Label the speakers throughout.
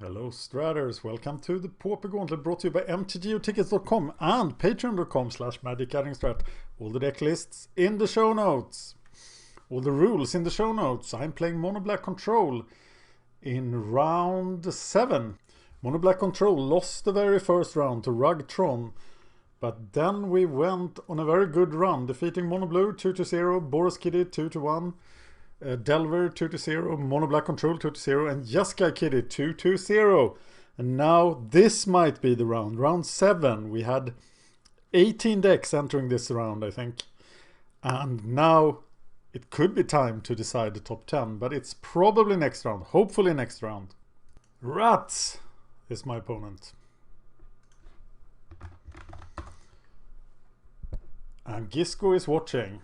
Speaker 1: Hello Stratters, welcome to the Pauper Gauntlet brought to you by mtgotickets.com and patreon.com/magicgatheringstrat. All the deck lists in the show notes. All the rules in the show notes. I'm playing Mono Black Control in round 7. Mono Black Control lost the very first round to Rugtron, but then we went on a very good run, defeating Mono Blue 2-0, BorosKitty 2-1. Delver 2-0, Mono Black Control 2-0, and Kitty 2-0. And now this might be the round 7. We had 18 decks entering this round, I think. And now it could be time to decide the top 10, but it's probably next round, hopefully next round. Rats is my opponent. And Gisco is watching.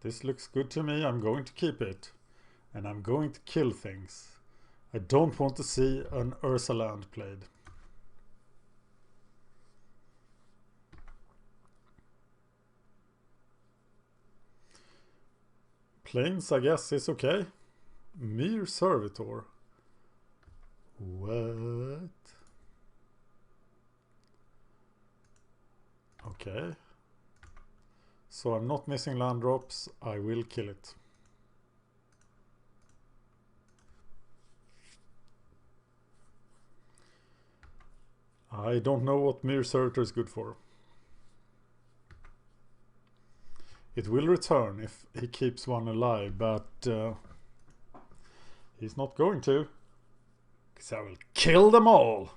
Speaker 1: This looks good to me. I'm going to keep it. And I'm going to kill things. I don't want to see an Ursa land played. Plains, I guess, is okay. Mere Servitor. What? Okay. So I'm not missing land drops. I will kill it. I don't know what Mere Servitor is good for. It will return if he keeps one alive, but he's not going to. Because I will kill them all.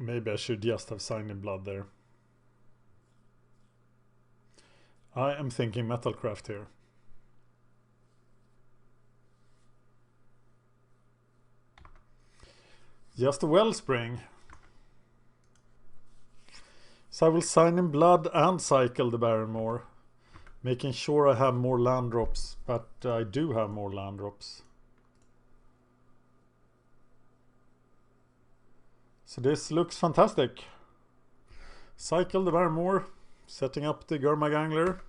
Speaker 1: Maybe I should just have signed in blood there. I am thinking Metalcraft here. Just a Wellspring. So I will sign in blood and cycle the Baron more. Making sure I have more land drops, but I do have more land drops. So this looks fantastic. Cycle the Barrymore, setting up the Gurmag.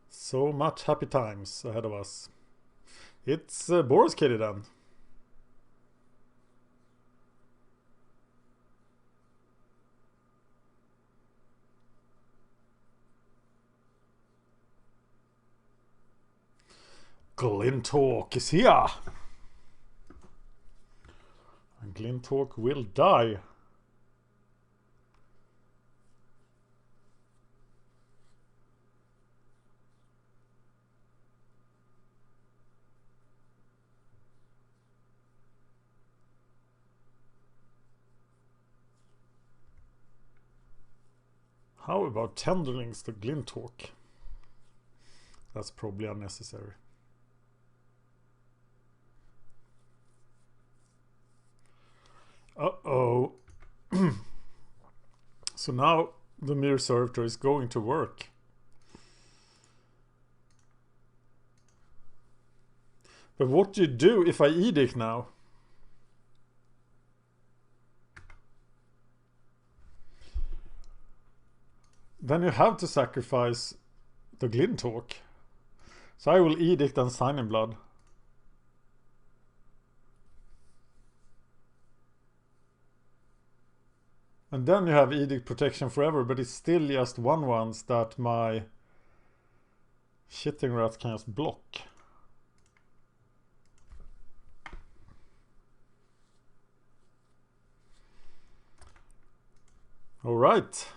Speaker 1: So much happy times ahead of us. It's BorosKitty then. Glinthawk is here. And Glinthawk will die. How about tenderlings to Glinthawk? That's probably unnecessary. Uh-oh. So now the Mere Servitor is going to work. But what do you do if I edict now? Then you have to sacrifice the Glinthawk. So I will edict and sign in blood. And then you have edict protection forever, but it's still just 1/1s that my shitting rat can just block. Alright.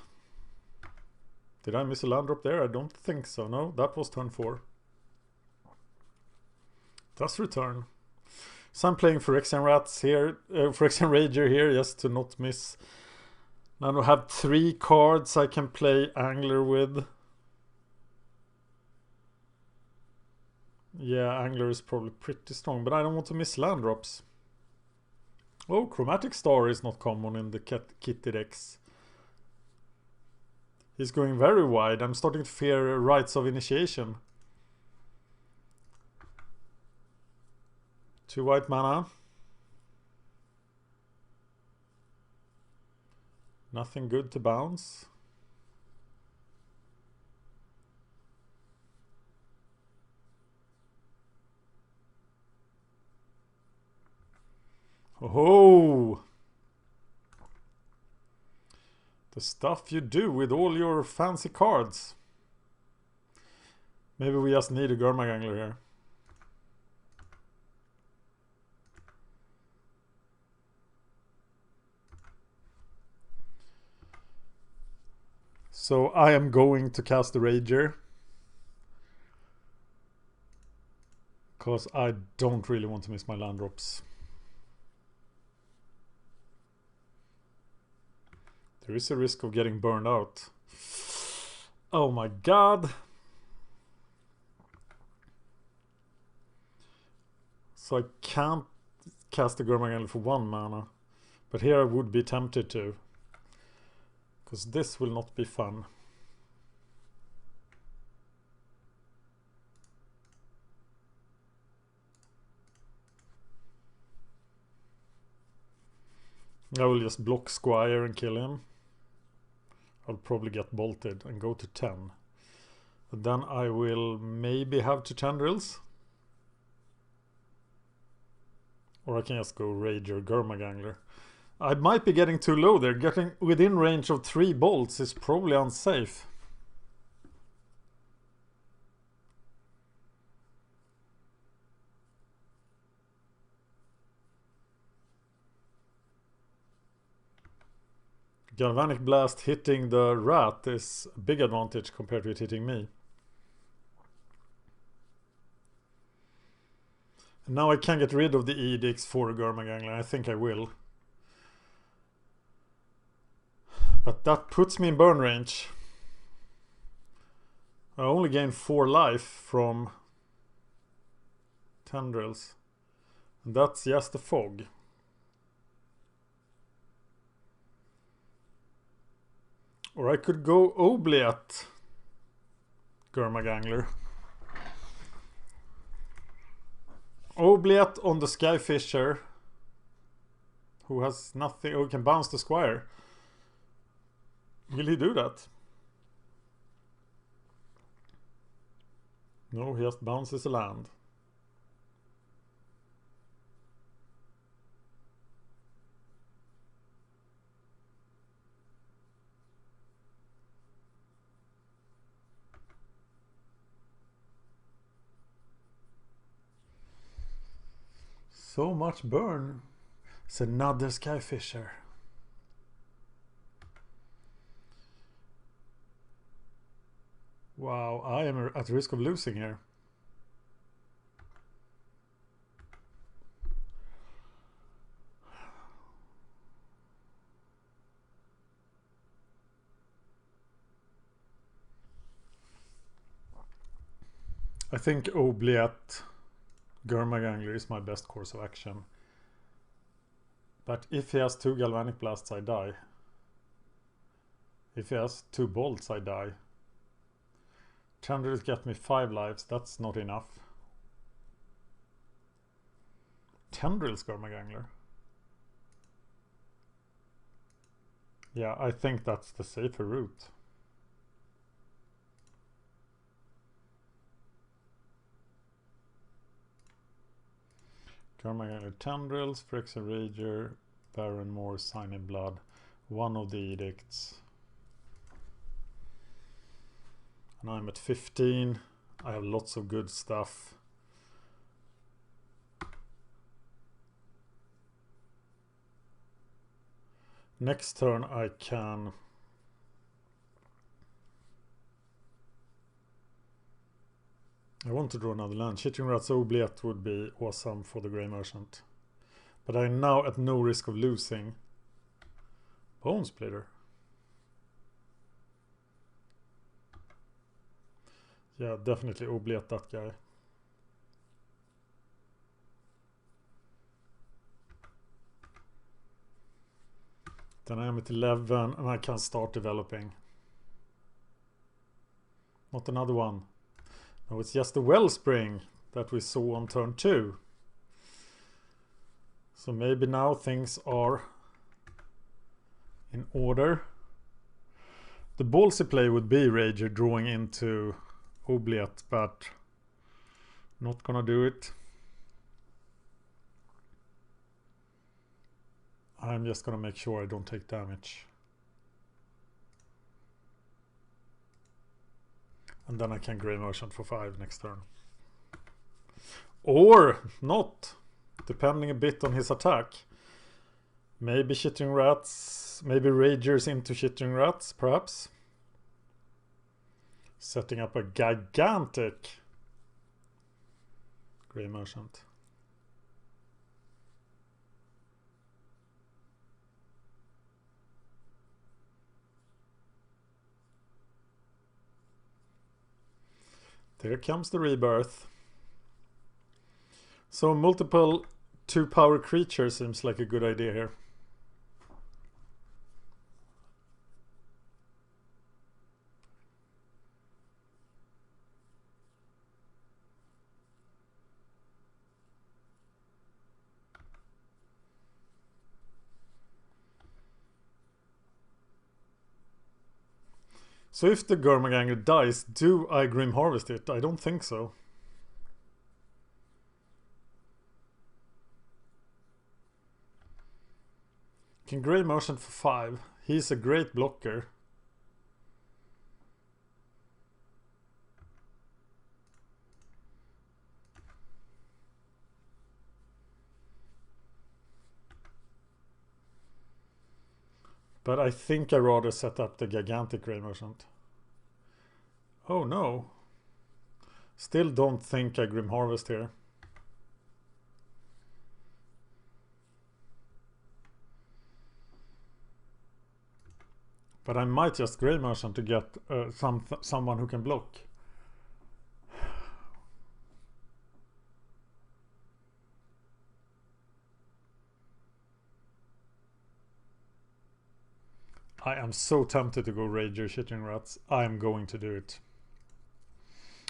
Speaker 1: Did I miss a land drop there? I don't think so. No, that was turn 4. Does return. So I'm playing Phyrexian Rats here, Phyrexian Rager here, just to not miss. Now I have 3 cards I can play Angler with. Yeah, Angler is probably pretty strong, but I don't want to miss land drops. Oh, Chromatic Star is not common in the Kitty decks. He's going very wide. I'm starting to fear Rites of Initiation. 2 white mana. Nothing good to bounce. Oh! The stuff you do with all your fancy cards. Maybe we just need a Gurmagangler here. So I am going to cast the Rager. Because I don't really want to miss my land drops. There is a risk of getting burned out. Oh my god. So I can't cast the Gurmagangler for 1 mana. But here I would be tempted to. Because this will not be fun. I will just block Squire and kill him. I'll probably get bolted and go to 10. But then I will maybe have 2 Tendrils. Or I can just go Rager Gurmagangler. I might be getting too low there. Getting within range of 3 bolts is probably unsafe. Galvanic Blast hitting the rat is a big advantage compared to it hitting me. And now I can get rid of the edicts for a Gurmagangler. I think I will. But that puts me in burn range. I only gain 4 life from Tendrils. And that's just a fog. Or I could go Obliat Gurmagangler. Obliat on the Skyfisher, who has nothing, who can bounce the Squire. Will he do that? No, he just bounces a land. So much burn. It's another Skyfisher. Wow, I am at risk of losing here. I think Obliat Gurmagangler is my best course of action. But if he has 2 Galvanic Blasts, I die. If he has 2 bolts, I die. Tendrils get me 5 lives, that's not enough. Tendrils Gurmagangler. Yeah, I think that's the safer route. Gurmagangler Tendrils, Phyrexian Rager, Baron Moore, Sign in Blood, one of the edicts. And I'm at 15. I have lots of good stuff. Next turn I can I want to draw another land. Shitting Rat's Obliat would be awesome for the Grey Merchant. But I'm now at no risk of losing. Bone Splitter. Yeah, definitely Obliat that guy. Then I am at 11 and I can start developing. Not another one. No, it's just the Wellspring that we saw on turn 2. So maybe now things are in order. The ballsy play would be Rager drawing into Oubliette, but not gonna do it. I'm just gonna make sure I don't take damage. And then I can Grey Merchant for 5 next turn. Or not, depending a bit on his attack. Maybe Chittering Rats, maybe Ragers into Chittering Rats, perhaps. Setting up a gigantic Grey Merchant. There comes the rebirth. So multiple 2-power creatures seems like a good idea here. So if the Gurmaganger dies, do I Grim Harvest it? I don't think so. Can Grey Merchant for 5. He's a great blocker. But I think I rather set up the gigantic Grey Merchant. Oh no. Still don't think I Grim Harvest here. But I might just Grey Merchant to get someone who can block. I am so tempted to go Rager Chittering Rats. I am going to do it.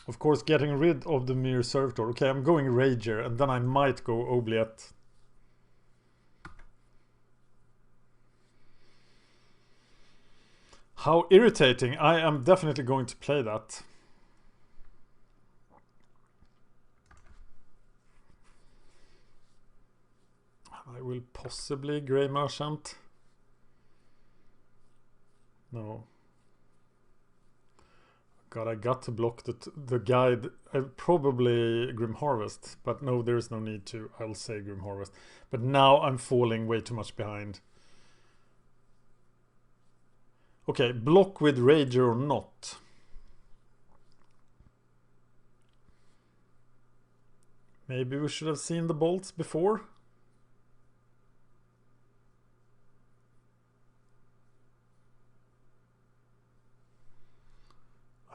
Speaker 1: Of course, getting rid of the Mere Servitor. Okay, I'm going Rager, and then I might go Oubliette. How irritating. I am definitely going to play that. I will possibly Grey Merchant. No. God, I got to block the guide. Probably Grim Harvest, but no, there is no need to. I'll say Grim Harvest. But now I'm falling way too much behind. Okay, block with Rager or not. Maybe we should have seen the bolts before.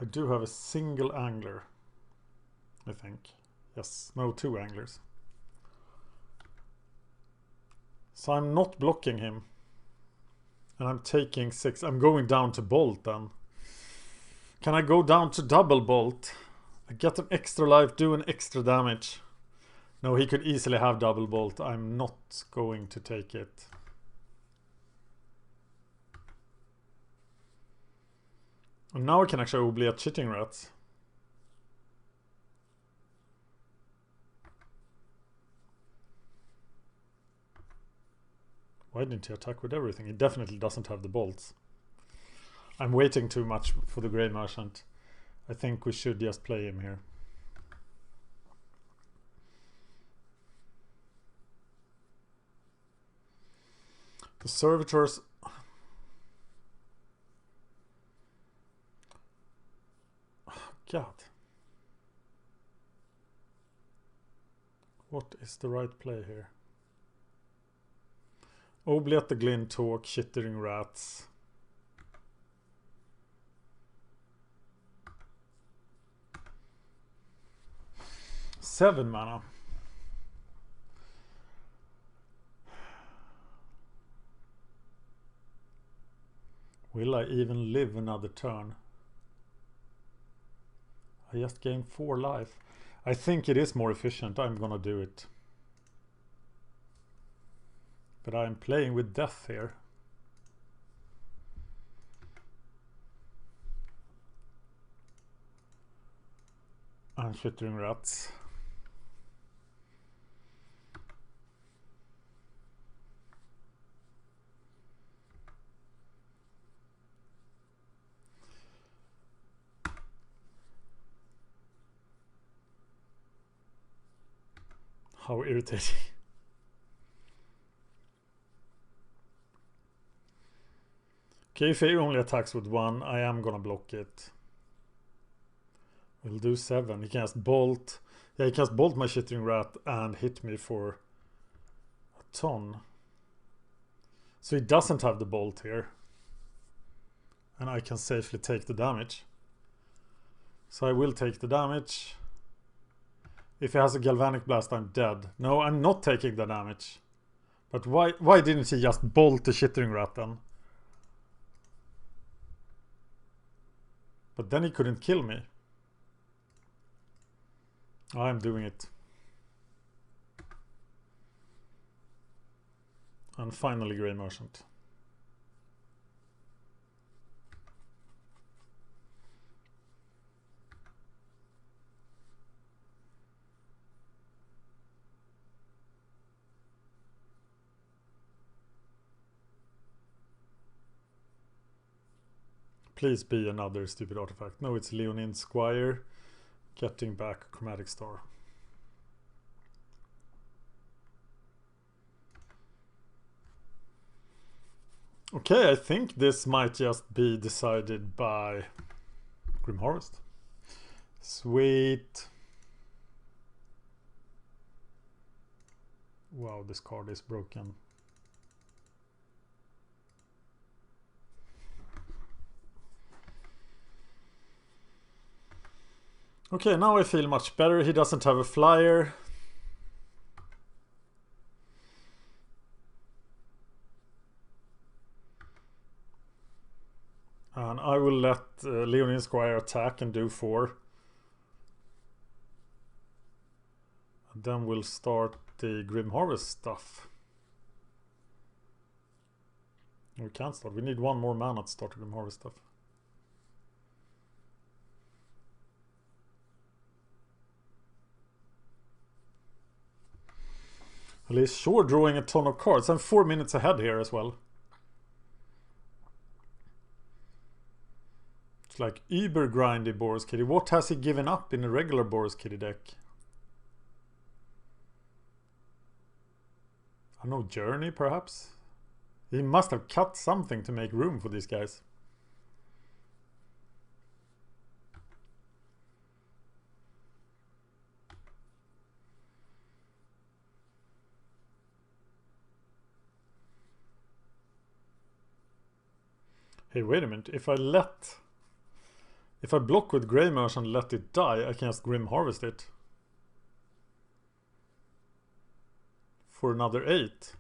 Speaker 1: I do have a single angler, I think. Yes, no, 2 anglers. So I'm not blocking him. And I'm taking 6. I'm going down to bolt then. Can I go down to double bolt? I get an extra life, do an extra damage. No, he could easily have double bolt. I'm not going to take it. And now I can actually Oubliette Chittering Rats. Why didn't he attack with everything? He definitely doesn't have the bolts. I'm waiting too much for the Grey Merchant. I think we should just play him here. The servitors... God. What is the right play here? Oubliette the Glintalk, Chittering Rats. Seven mana. Will I even live another turn? I just gained 4 life. I think it is more efficient. I'm gonna do it. But I'm playing with death here. And Shittering Rats. How irritating. Okay, if he only attacks with 1, I am gonna block it. We'll do 7. He can just bolt. Yeah, he can just bolt my Shittering Rat and hit me for a ton. So he doesn't have the bolt here. And I can safely take the damage. So I will take the damage. If he has a Galvanic Blast, I'm dead. No, I'm not taking the damage. But why didn't he just bolt the Shittering Rat then? But then he couldn't kill me. I'm doing it. And finally Grey Merchant. Please be another stupid artifact. No, it's Leonine Squire getting back Chromatic Star. Okay, I think this might just be decided by Grim Harvest. Sweet. Wow, this card is broken. Okay, now I feel much better. He doesn't have a flyer. And I will let Leonine Squire attack and do 4. And then we'll start the Grim Harvest stuff. We can't start. We need 1 more mana to start the Grim Harvest stuff. Well, he's sure drawing a ton of cards. I'm 4 minutes ahead here as well. It's like uber grindy BorosKitty. What has he given up in a regular BorosKitty deck? I don't know, Journey perhaps? He must have cut something to make room for these guys. Hey, wait a minute. If I block with Grey Merchant and let it die, I can just Grim Harvest it. For another 8.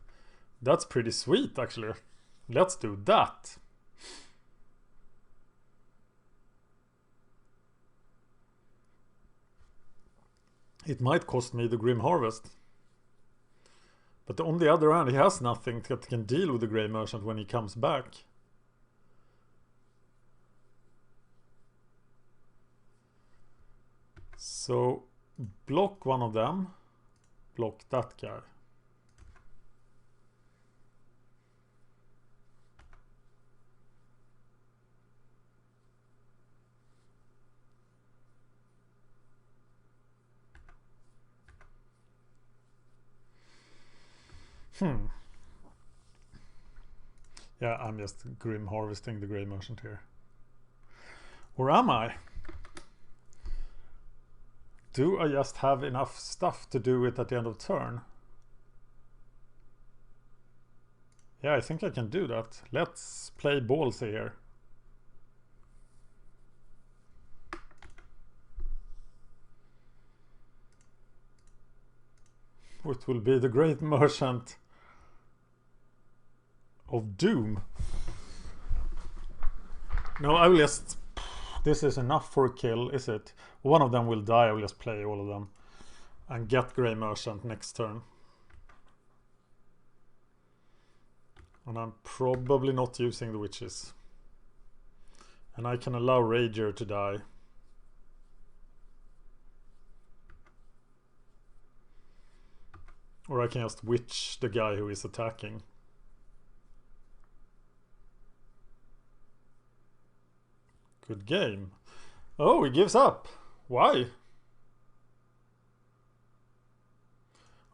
Speaker 1: That's pretty sweet, actually. Let's do that. It might cost me the Grim Harvest. But on the other hand, he has nothing that can deal with the Grey Merchant when he comes back. So, block one of them. Block that guy. Yeah, I'm just Grim Harvesting the Grey Merchant here. Or am I? Do I just have enough stuff to do it at the end of turn? Yeah, I think I can do that. Let's play ballsy here. It will be the Great Merchant of Doom. No, I will just... This is enough for a kill, is it? One of them will die, I will just play all of them. And get Grey Merchant next turn. And I'm probably not using the witches. And I can allow Rager to die. Or I can just witch the guy who is attacking. Good game. Oh, he gives up. Why?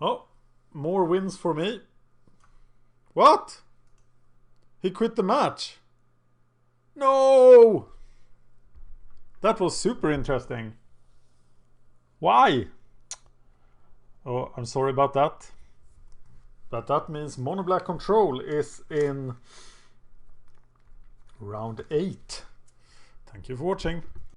Speaker 1: Oh, more wins for me. What? He quit the match. No! That was super interesting. Why? Oh, I'm sorry about that. But that means Mono Black Control is in round 8. Thank you for watching.